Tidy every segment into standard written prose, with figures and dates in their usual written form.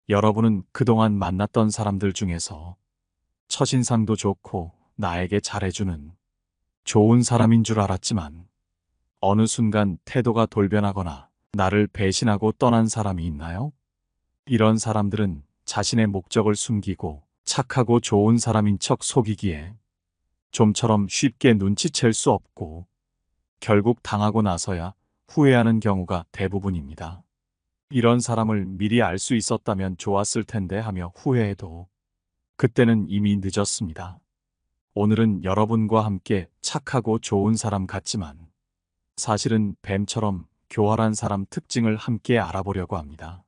여러분은 그동안 만났던 사람들 중에서 첫인상도 좋고 나에게 잘해주는 좋은 사람인 줄 알았지만 어느 순간 태도가 돌변하거나 나를 배신하고 떠난 사람이 있나요? 이런 사람들은 자신의 목적을 숨기고 착하고 좋은 사람인 척 속이기에 좀처럼 쉽게 눈치챌 수 없고 결국 당하고 나서야 후회하는 경우가 대부분입니다. 이런 사람을 미리 알 수 있었다면 좋았을 텐데 하며 후회해도 그때는 이미 늦었습니다. 오늘은 여러분과 함께 착하고 좋은 사람 같지만 사실은 뱀처럼 교활한 사람 특징을 함께 알아보려고 합니다.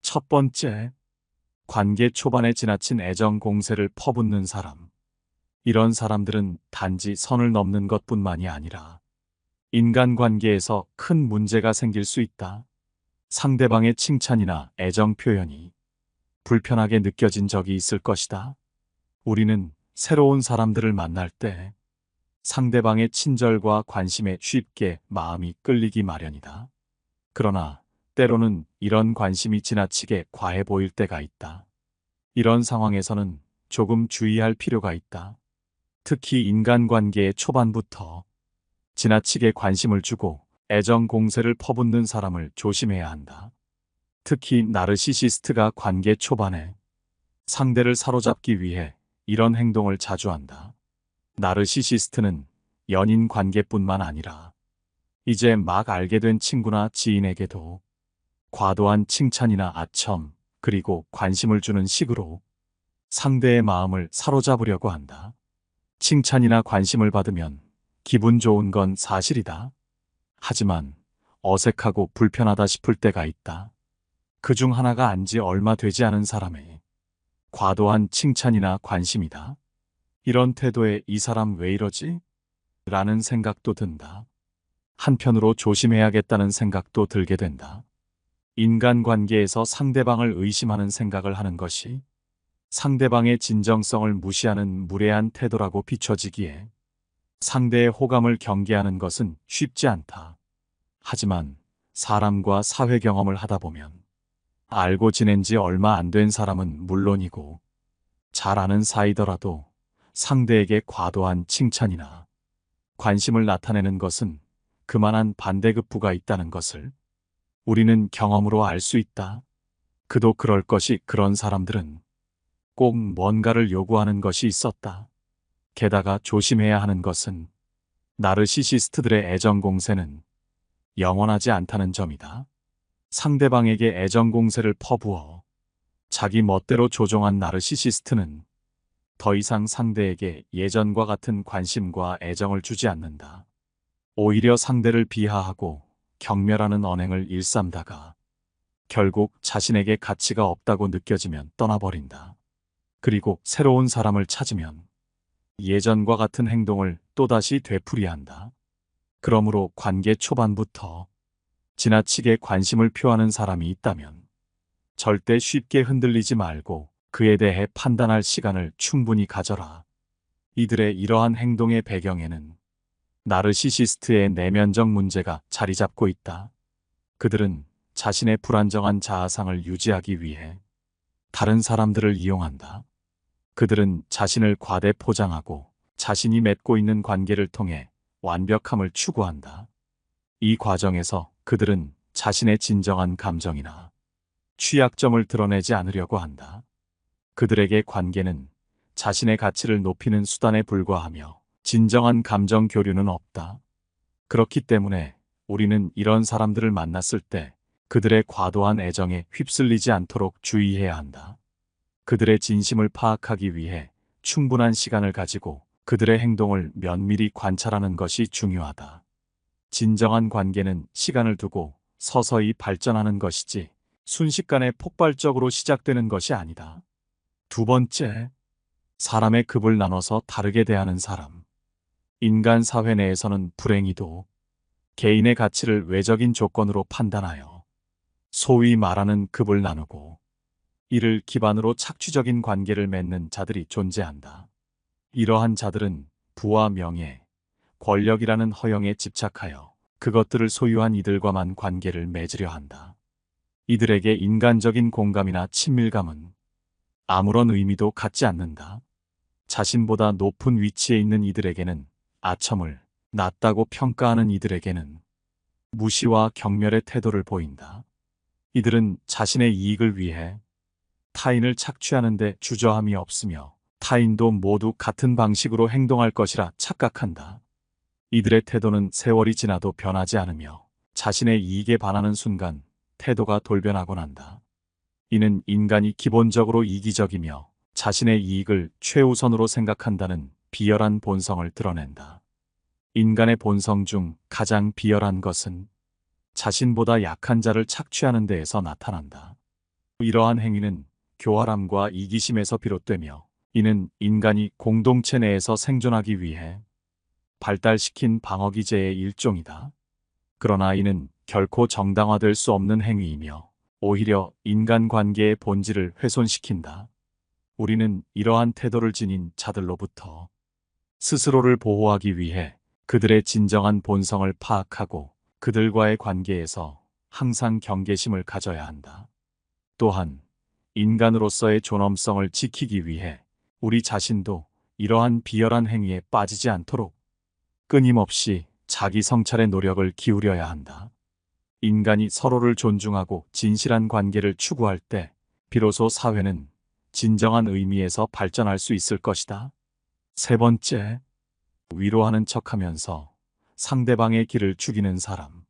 첫 번째, 관계 초반에 지나친 애정 공세를 퍼붓는 사람. 이런 사람들은 단지 선을 넘는 것뿐만이 아니라 인간관계에서 큰 문제가 생길 수 있다. 상대방의 칭찬이나 애정 표현이 불편하게 느껴진 적이 있을 것이다. 우리는 새로운 사람들을 만날 때 상대방의 친절과 관심에 쉽게 마음이 끌리기 마련이다. 그러나 때로는 이런 관심이 지나치게 과해 보일 때가 있다. 이런 상황에서는 조금 주의할 필요가 있다. 특히 인간관계의 초반부터 지나치게 관심을 주고 애정 공세를 퍼붓는 사람을 조심해야 한다. 특히 나르시시스트가 관계 초반에 상대를 사로잡기 위해 이런 행동을 자주 한다. 나르시시스트는 연인 관계뿐만 아니라 이제 막 알게 된 친구나 지인에게도 과도한 칭찬이나 아첨, 그리고 관심을 주는 식으로 상대의 마음을 사로잡으려고 한다. 칭찬이나 관심을 받으면 기분 좋은 건 사실이다. 하지만 어색하고 불편하다 싶을 때가 있다. 그중 하나가 안지 얼마 되지 않은 사람의 과도한 칭찬이나 관심이다. 이런 태도에 이 사람 왜 이러지? 라는 생각도 든다. 한편으로 조심해야겠다는 생각도 들게 된다. 인간관계에서 상대방을 의심하는 생각을 하는 것이 상대방의 진정성을 무시하는 무례한 태도라고 비춰지기에 상대의 호감을 경계하는 것은 쉽지 않다. 하지만 사람과 사회 경험을 하다 보면 알고 지낸 지 얼마 안 된 사람은 물론이고 잘 아는 사이더라도 상대에게 과도한 칭찬이나 관심을 나타내는 것은 그만한 반대급부가 있다는 것을 우리는 경험으로 알 수 있다. 그도 그럴 것이 그런 사람들은 꼭 뭔가를 요구하는 것이 있었다. 게다가 조심해야 하는 것은 나르시시스트들의 애정 공세는 영원하지 않다는 점이다. 상대방에게 애정 공세를 퍼부어 자기 멋대로 조종한 나르시시스트는 더 이상 상대에게 예전과 같은 관심과 애정을 주지 않는다. 오히려 상대를 비하하고 경멸하는 언행을 일삼다가 결국 자신에게 가치가 없다고 느껴지면 떠나버린다. 그리고 새로운 사람을 찾으면 예전과 같은 행동을 또다시 되풀이한다. 그러므로 관계 초반부터 지나치게 관심을 표하는 사람이 있다면 절대 쉽게 흔들리지 말고 그에 대해 판단할 시간을 충분히 가져라. 이들의 이러한 행동의 배경에는 나르시시스트의 내면적 문제가 자리 잡고 있다. 그들은 자신의 불안정한 자아상을 유지하기 위해 다른 사람들을 이용한다. 그들은 자신을 과대 포장하고 자신이 맺고 있는 관계를 통해 완벽함을 추구한다. 이 과정에서 그들은 자신의 진정한 감정이나 취약점을 드러내지 않으려고 한다. 그들에게 관계는 자신의 가치를 높이는 수단에 불과하며 진정한 감정 교류는 없다. 그렇기 때문에 우리는 이런 사람들을 만났을 때 그들의 과도한 애정에 휩쓸리지 않도록 주의해야 한다. 그들의 진심을 파악하기 위해 충분한 시간을 가지고 그들의 행동을 면밀히 관찰하는 것이 중요하다. 진정한 관계는 시간을 두고 서서히 발전하는 것이지 순식간에 폭발적으로 시작되는 것이 아니다. 두 번째, 사람의 급을 나눠서 다르게 대하는 사람. 인간 사회 내에서는 불행히도 개인의 가치를 외적인 조건으로 판단하여 소위 말하는 급을 나누고 이를 기반으로 착취적인 관계를 맺는 자들이 존재한다. 이러한 자들은 부와 명예, 권력이라는 허영에 집착하여 그것들을 소유한 이들과만 관계를 맺으려 한다. 이들에게 인간적인 공감이나 친밀감은 아무런 의미도 갖지 않는다. 자신보다 높은 위치에 있는 이들에게는 아첨을 낮다고 평가하는 이들에게는 무시와 경멸의 태도를 보인다. 이들은 자신의 이익을 위해 타인을 착취하는데 주저함이 없으며 타인도 모두 같은 방식으로 행동할 것이라 착각한다. 이들의 태도는 세월이 지나도 변하지 않으며 자신의 이익에 반하는 순간 태도가 돌변하곤 한다. 이는 인간이 기본적으로 이기적이며 자신의 이익을 최우선으로 생각한다는 비열한 본성을 드러낸다. 인간의 본성 중 가장 비열한 것은 자신보다 약한 자를 착취하는 데에서 나타난다. 이러한 행위는 교활함과 이기심에서 비롯되며 이는 인간이 공동체 내에서 생존하기 위해 발달시킨 방어기제의 일종이다. 그러나 이는 결코 정당화될 수 없는 행위이며 오히려 인간관계의 본질을 훼손시킨다. 우리는 이러한 태도를 지닌 자들로부터 스스로를 보호하기 위해 그들의 진정한 본성을 파악하고 그들과의 관계에서 항상 경계심을 가져야 한다. 또한 인간으로서의 존엄성을 지키기 위해 우리 자신도 이러한 비열한 행위에 빠지지 않도록 끊임없이 자기 성찰의 노력을 기울여야 한다. 인간이 서로를 존중하고 진실한 관계를 추구할 때 비로소 사회는 진정한 의미에서 발전할 수 있을 것이다. 세 번째, 위로하는 척하면서 상대방의 길을 죽이는 사람.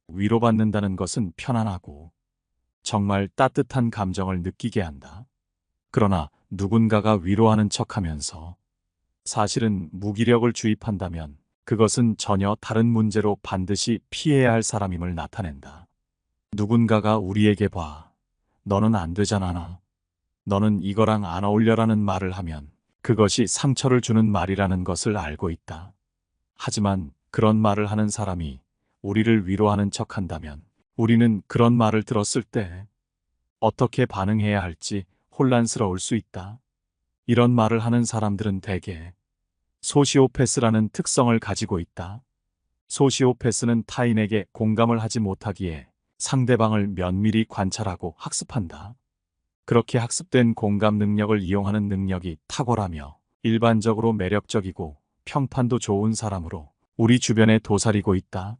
위로받는다는 것은 편안하고 정말 따뜻한 감정을 느끼게 한다. 그러나 누군가가 위로하는 척하면서 사실은 무기력을 주입한다면 그것은 전혀 다른 문제로 반드시 피해야 할 사람임을 나타낸다. 누군가가 우리에게 너는 안 되잖아. 너는 이거랑 안 어울려라는 말을 하면 그것이 상처를 주는 말이라는 것을 알고 있다. 하지만 그런 말을 하는 사람이 우리를 위로하는 척한다면 우리는 그런 말을 들었을 때 어떻게 반응해야 할지 혼란스러울 수 있다. 이런 말을 하는 사람들은 대개 소시오패스라는 특성을 가지고 있다. 소시오패스는 타인에게 공감을 하지 못하기에 상대방을 면밀히 관찰하고 학습한다. 그렇게 학습된 공감 능력을 이용하는 능력이 탁월하며 일반적으로 매력적이고 평판도 좋은 사람으로 우리 주변에 도사리고 있다.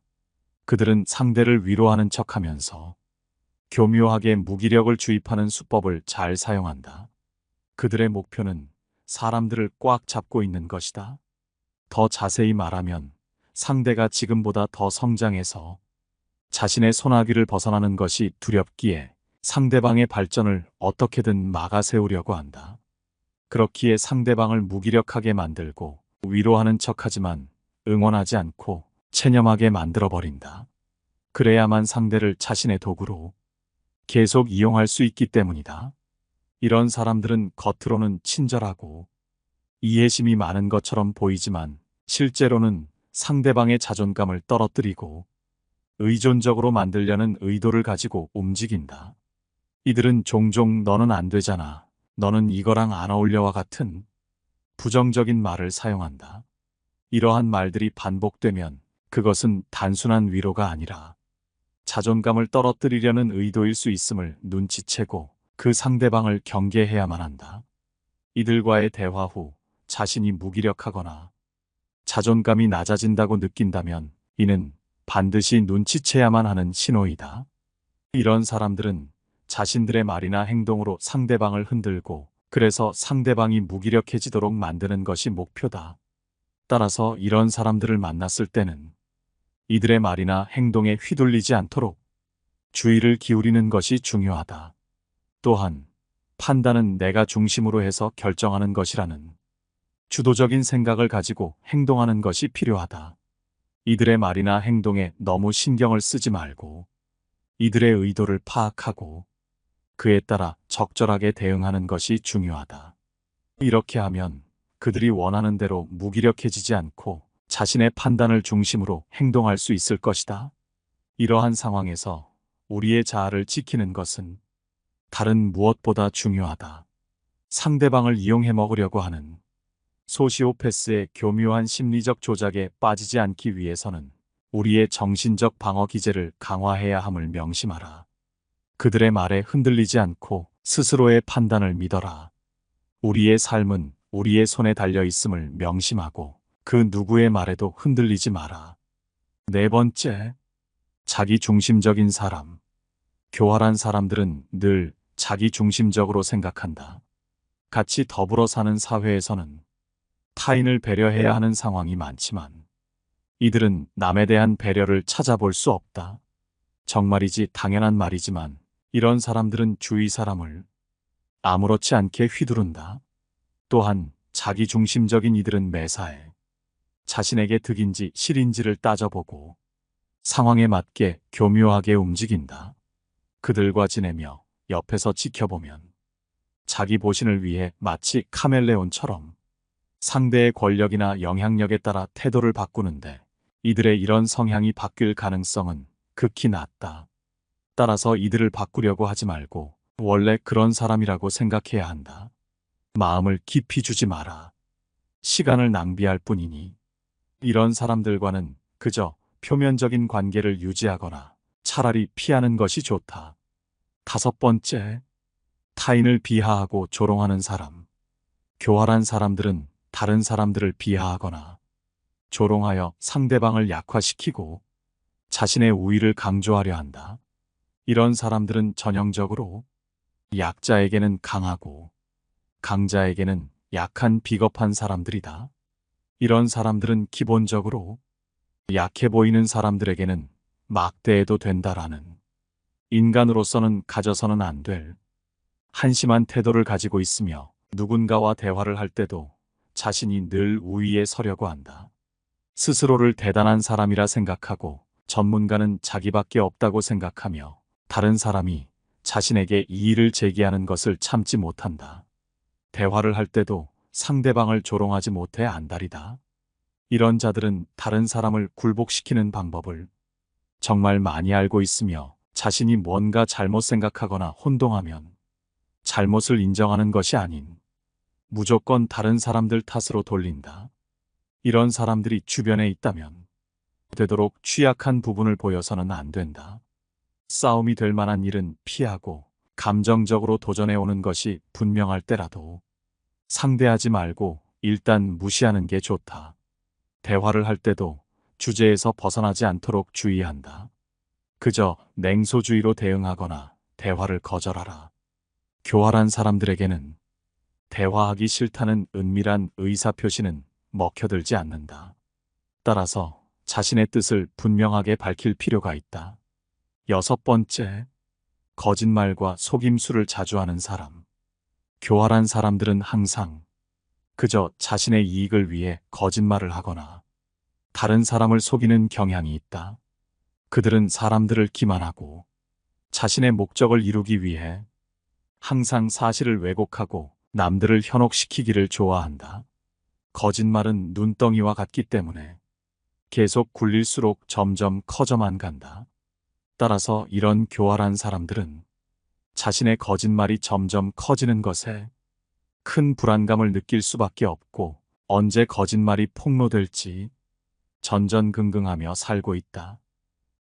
그들은 상대를 위로하는 척하면서 교묘하게 무기력을 주입하는 수법을 잘 사용한다. 그들의 목표는 사람들을 꽉 잡고 있는 것이다. 더 자세히 말하면 상대가 지금보다 더 성장해서 자신의 손아귀를 벗어나는 것이 두렵기에 상대방의 발전을 어떻게든 막아 세우려고 한다. 그렇기에 상대방을 무기력하게 만들고 위로하는 척하지만 응원하지 않고 체념하게 만들어버린다. 그래야만 상대를 자신의 도구로 계속 이용할 수 있기 때문이다. 이런 사람들은 겉으로는 친절하고 이해심이 많은 것처럼 보이지만 실제로는 상대방의 자존감을 떨어뜨리고 의존적으로 만들려는 의도를 가지고 움직인다. 이들은 종종 너는 안 되잖아. 너는 이거랑 안 어울려와 같은 부정적인 말을 사용한다. 이러한 말들이 반복되면 그것은 단순한 위로가 아니라 자존감을 떨어뜨리려는 의도일 수 있음을 눈치채고 그 상대방을 경계해야만 한다. 이들과의 대화 후 자신이 무기력하거나 자존감이 낮아진다고 느낀다면 이는 반드시 눈치채야만 하는 신호이다. 이런 사람들은 자신들의 말이나 행동으로 상대방을 흔들고 그래서 상대방이 무기력해지도록 만드는 것이 목표다. 따라서 이런 사람들을 만났을 때는 이들의 말이나 행동에 휘둘리지 않도록 주의를 기울이는 것이 중요하다. 또한 판단은 내가 중심으로 해서 결정하는 것이라는 주도적인 생각을 가지고 행동하는 것이 필요하다. 이들의 말이나 행동에 너무 신경을 쓰지 말고 이들의 의도를 파악하고 그에 따라 적절하게 대응하는 것이 중요하다. 이렇게 하면 그들이 원하는 대로 무기력해지지 않고 자신의 판단을 중심으로 행동할 수 있을 것이다. 이러한 상황에서 우리의 자아를 지키는 것은 다른 무엇보다 중요하다. 상대방을 이용해 먹으려고 하는 소시오패스의 교묘한 심리적 조작에 빠지지 않기 위해서는 우리의 정신적 방어 기제를 강화해야 함을 명심하라. 그들의 말에 흔들리지 않고 스스로의 판단을 믿어라. 우리의 삶은 우리의 손에 달려 있음을 명심하고 그 누구의 말에도 흔들리지 마라. 네 번째, 자기 중심적인 사람. 교활한 사람들은 늘 자기 중심적으로 생각한다. 같이 더불어 사는 사회에서는 타인을 배려해야 하는 상황이 많지만 이들은 남에 대한 배려를 찾아볼 수 없다. 정말이지 당연한 말이지만 이런 사람들은 주위 사람을 아무렇지 않게 휘두른다. 또한 자기 중심적인 이들은 매사에 자신에게 득인지 실인지를 따져보고 상황에 맞게 교묘하게 움직인다. 그들과 지내며 옆에서 지켜보면 자기 보신을 위해 마치 카멜레온처럼 상대의 권력이나 영향력에 따라 태도를 바꾸는데 이들의 이런 성향이 바뀔 가능성은 극히 낮다. 따라서 이들을 바꾸려고 하지 말고 원래 그런 사람이라고 생각해야 한다. 마음을 깊이 주지 마라. 시간을 낭비할 뿐이니 이런 사람들과는 그저 표면적인 관계를 유지하거나 차라리 피하는 것이 좋다. 다섯 번째, 타인을 비하하고 조롱하는 사람. 교활한 사람들은 다른 사람들을 비하하거나 조롱하여 상대방을 약화시키고 자신의 우위를 강조하려 한다. 이런 사람들은 전형적으로 약자에게는 강하고 강자에게는 약한 비겁한 사람들이다. 이런 사람들은 기본적으로 약해 보이는 사람들에게는 막대해도 된다라는 인간으로서는 가져서는 안 될 한심한 태도를 가지고 있으며 누군가와 대화를 할 때도 자신이 늘 우위에 서려고 한다. 스스로를 대단한 사람이라 생각하고 전문가는 자기밖에 없다고 생각하며 다른 사람이 자신에게 이의를 제기하는 것을 참지 못한다. 대화를 할 때도 상대방을 조롱하지 못해 안달이다. 이런 자들은 다른 사람을 굴복시키는 방법을 정말 많이 알고 있으며 자신이 뭔가 잘못 생각하거나 혼동하면 잘못을 인정하는 것이 아닌 무조건 다른 사람들 탓으로 돌린다. 이런 사람들이 주변에 있다면 되도록 취약한 부분을 보여서는 안 된다. 싸움이 될 만한 일은 피하고 감정적으로 도전해 오는 것이 분명할 때라도 상대하지 말고 일단 무시하는 게 좋다. 대화를 할 때도 주제에서 벗어나지 않도록 주의한다. 그저 냉소주의로 대응하거나 대화를 거절하라. 교활한 사람들에게는 대화하기 싫다는 은밀한 의사표시는 먹혀들지 않는다. 따라서 자신의 뜻을 분명하게 밝힐 필요가 있다. 여섯 번째, 거짓말과 속임수를 자주 하는 사람. 교활한 사람들은 항상 그저 자신의 이익을 위해 거짓말을 하거나 다른 사람을 속이는 경향이 있다. 그들은 사람들을 기만하고 자신의 목적을 이루기 위해 항상 사실을 왜곡하고 남들을 현혹시키기를 좋아한다. 거짓말은 눈덩이와 같기 때문에 계속 굴릴수록 점점 커져만 간다. 따라서 이런 교활한 사람들은 자신의 거짓말이 점점 커지는 것에 큰 불안감을 느낄 수밖에 없고 언제 거짓말이 폭로될지 전전긍긍하며 살고 있다.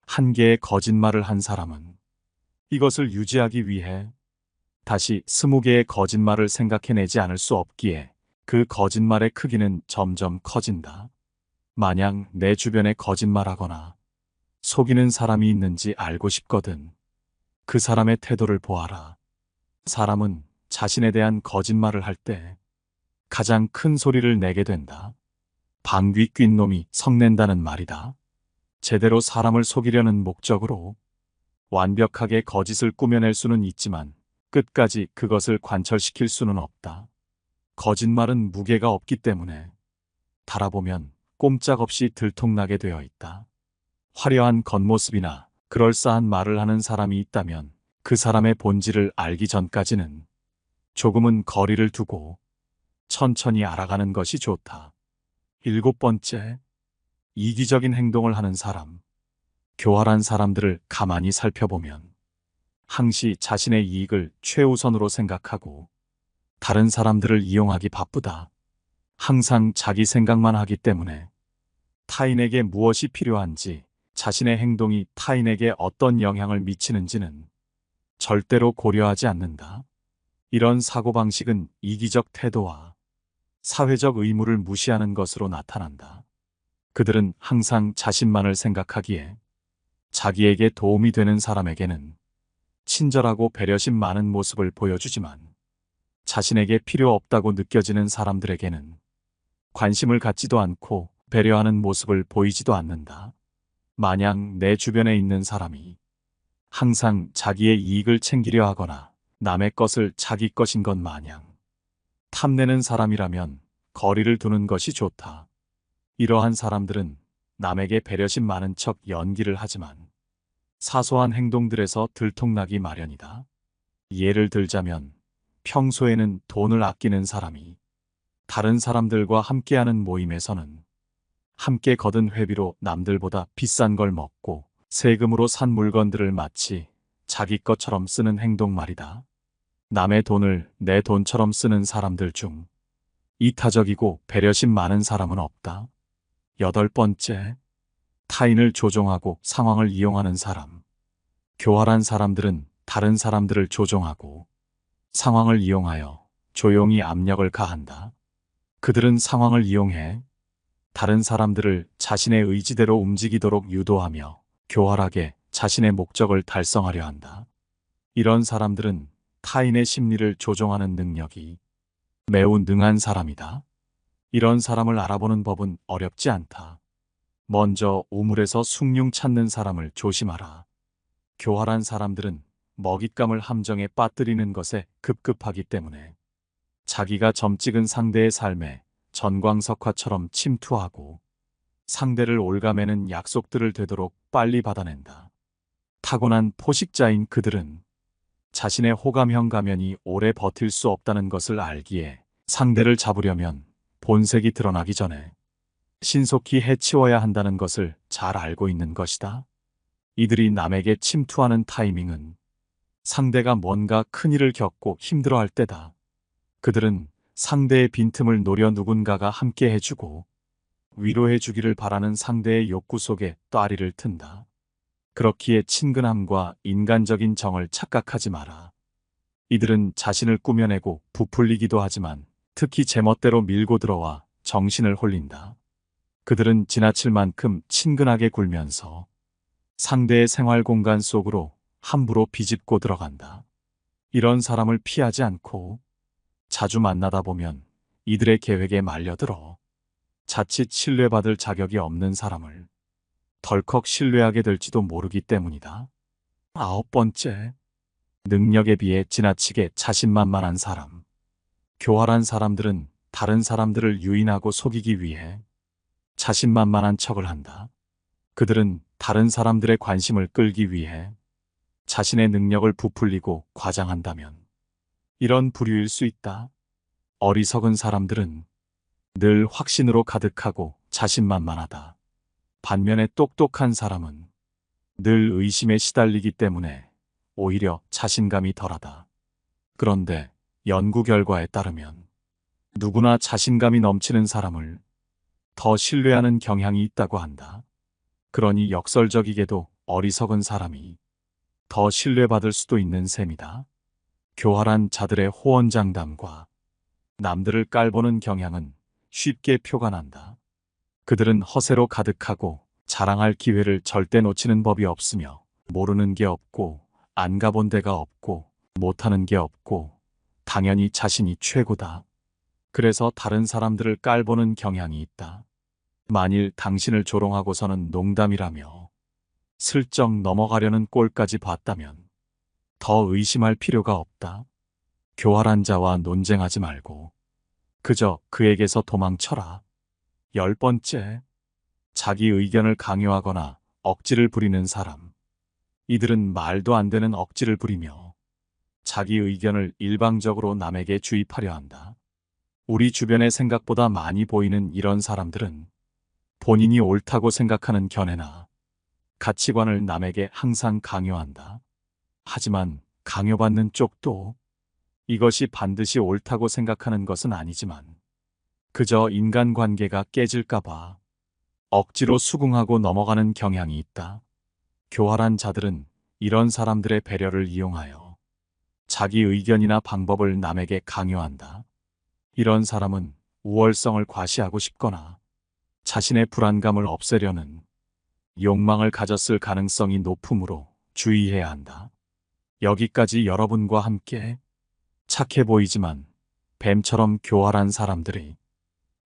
한 개의 거짓말을 한 사람은 이것을 유지하기 위해 다시 20개의 거짓말을 생각해내지 않을 수 없기에 그 거짓말의 크기는 점점 커진다. 만약 내 주변에 거짓말하거나 속이는 사람이 있는지 알고 싶거든. 그 사람의 태도를 보아라. 사람은 자신에 대한 거짓말을 할 때 가장 큰 소리를 내게 된다. 방귀 뀐 놈이 성낸다는 말이다. 제대로 사람을 속이려는 목적으로 완벽하게 거짓을 꾸며낼 수는 있지만 끝까지 그것을 관철시킬 수는 없다. 거짓말은 무게가 없기 때문에 달아보면 꼼짝없이 들통나게 되어 있다. 화려한 겉모습이나 그럴싸한 말을 하는 사람이 있다면 그 사람의 본질을 알기 전까지는 조금은 거리를 두고 천천히 알아가는 것이 좋다. 일곱 번째, 이기적인 행동을 하는 사람. 교활한 사람들을 가만히 살펴보면 항시 자신의 이익을 최우선으로 생각하고 다른 사람들을 이용하기 바쁘다. 항상 자기 생각만 하기 때문에 타인에게 무엇이 필요한지, 자신의 행동이 타인에게 어떤 영향을 미치는지는 절대로 고려하지 않는다. 이런 사고방식은 이기적 태도와 사회적 의무를 무시하는 것으로 나타난다. 그들은 항상 자신만을 생각하기에 자기에게 도움이 되는 사람에게는 친절하고 배려심 많은 모습을 보여주지만 자신에게 필요 없다고 느껴지는 사람들에게는 관심을 갖지도 않고 배려하는 모습을 보이지도 않는다. 만약 내 주변에 있는 사람이 항상 자기의 이익을 챙기려 하거나 남의 것을 자기 것인 것 마냥 탐내는 사람이라면 거리를 두는 것이 좋다. 이러한 사람들은 남에게 배려심 많은 척 연기를 하지만 사소한 행동들에서 들통나기 마련이다. 예를 들자면 평소에는 돈을 아끼는 사람이 다른 사람들과 함께하는 모임에서는 함께 거둔 회비로 남들보다 비싼 걸 먹고 세금으로 산 물건들을 마치 자기 것처럼 쓰는 행동 말이다. 남의 돈을 내 돈처럼 쓰는 사람들 중 이타적이고 배려심 많은 사람은 없다. 8번째, 타인을 조종하고 상황을 이용하는 사람. 교활한 사람들은 다른 사람들을 조종하고 상황을 이용하여 조용히 압력을 가한다. 그들은 상황을 이용해 다른 사람들을 자신의 의지대로 움직이도록 유도하며 교활하게 자신의 목적을 달성하려 한다. 이런 사람들은 타인의 심리를 조종하는 능력이 매우 능한 사람이다. 이런 사람을 알아보는 법은 어렵지 않다. 먼저 우물에서 숭늉 찾는 사람을 조심하라. 교활한 사람들은 먹잇감을 함정에 빠뜨리는 것에 급급하기 때문에 자기가 점 찍은 상대의 삶에 전광석화처럼 침투하고 상대를 올가매는 약속들을 되도록 빨리 받아낸다. 타고난 포식자인 그들은 자신의 호감형 가면이 오래 버틸 수 없다는 것을 알기에 상대를 잡으려면 본색이 드러나기 전에 신속히 해치워야 한다는 것을 잘 알고 있는 것이다. 이들이 남에게 침투하는 타이밍은 상대가 뭔가 큰일을 겪고 힘들어할 때다. 그들은 상대의 빈틈을 노려 누군가가 함께 해주고 위로해 주기를 바라는 상대의 욕구 속에 따리를 튼다. 그렇기에 친근함과 인간적인 정을 착각하지 마라. 이들은 자신을 꾸며내고 부풀리기도 하지만 특히 제멋대로 밀고 들어와 정신을 홀린다. 그들은 지나칠 만큼 친근하게 굴면서 상대의 생활 공간 속으로 함부로 비집고 들어간다. 이런 사람을 피하지 않고 자주 만나다 보면 이들의 계획에 말려들어 자칫 신뢰받을 자격이 없는 사람을 덜컥 신뢰하게 될지도 모르기 때문이다. 9번째, 능력에 비해 지나치게 자신만만한 사람. 교활한 사람들은 다른 사람들을 유인하고 속이기 위해 자신만만한 척을 한다. 그들은 다른 사람들의 관심을 끌기 위해 자신의 능력을 부풀리고 과장한다면 이런 부류일 수 있다. 어리석은 사람들은 늘 확신으로 가득하고 자신만만하다. 반면에 똑똑한 사람은 늘 의심에 시달리기 때문에 오히려 자신감이 덜하다. 그런데 연구 결과에 따르면 누구나 자신감이 넘치는 사람을 더 신뢰하는 경향이 있다고 한다. 그러니 역설적이게도 어리석은 사람이 더 신뢰받을 수도 있는 셈이다. 교활한 자들의 호언장담과 남들을 깔보는 경향은 쉽게 표가 난다. 그들은 허세로 가득하고 자랑할 기회를 절대 놓치는 법이 없으며 모르는 게 없고 안 가본 데가 없고 못하는 게 없고 당연히 자신이 최고다. 그래서 다른 사람들을 깔보는 경향이 있다. 만일 당신을 조롱하고서는 농담이라며 슬쩍 넘어가려는 꼴까지 봤다면 더 의심할 필요가 없다. 교활한 자와 논쟁하지 말고 그저 그에게서 도망쳐라. 10번째, 자기 의견을 강요하거나 억지를 부리는 사람. 이들은 말도 안 되는 억지를 부리며 자기 의견을 일방적으로 남에게 주입하려 한다. 우리 주변에 생각보다 많이 보이는 이런 사람들은 본인이 옳다고 생각하는 견해나 가치관을 남에게 항상 강요한다. 하지만 강요받는 쪽도 이것이 반드시 옳다고 생각하는 것은 아니지만 그저 인간관계가 깨질까봐 억지로 수긍하고 넘어가는 경향이 있다. 교활한 자들은 이런 사람들의 배려를 이용하여 자기 의견이나 방법을 남에게 강요한다. 이런 사람은 우월성을 과시하고 싶거나 자신의 불안감을 없애려는 욕망을 가졌을 가능성이 높으므로 주의해야 한다. 여기까지 여러분과 함께 착해 보이지만 뱀처럼 교활한 사람들의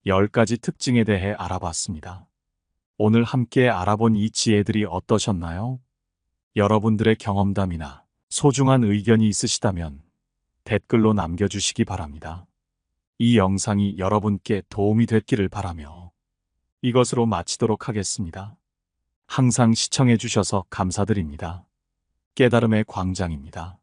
10가지 특징에 대해 알아봤습니다. 오늘 함께 알아본 이 지혜들이 어떠셨나요? 여러분들의 경험담이나 소중한 의견이 있으시다면 댓글로 남겨주시기 바랍니다. 이 영상이 여러분께 도움이 됐기를 바라며 이것으로 마치도록 하겠습니다. 항상 시청해 주셔서 감사드립니다. 깨달음의 광장입니다.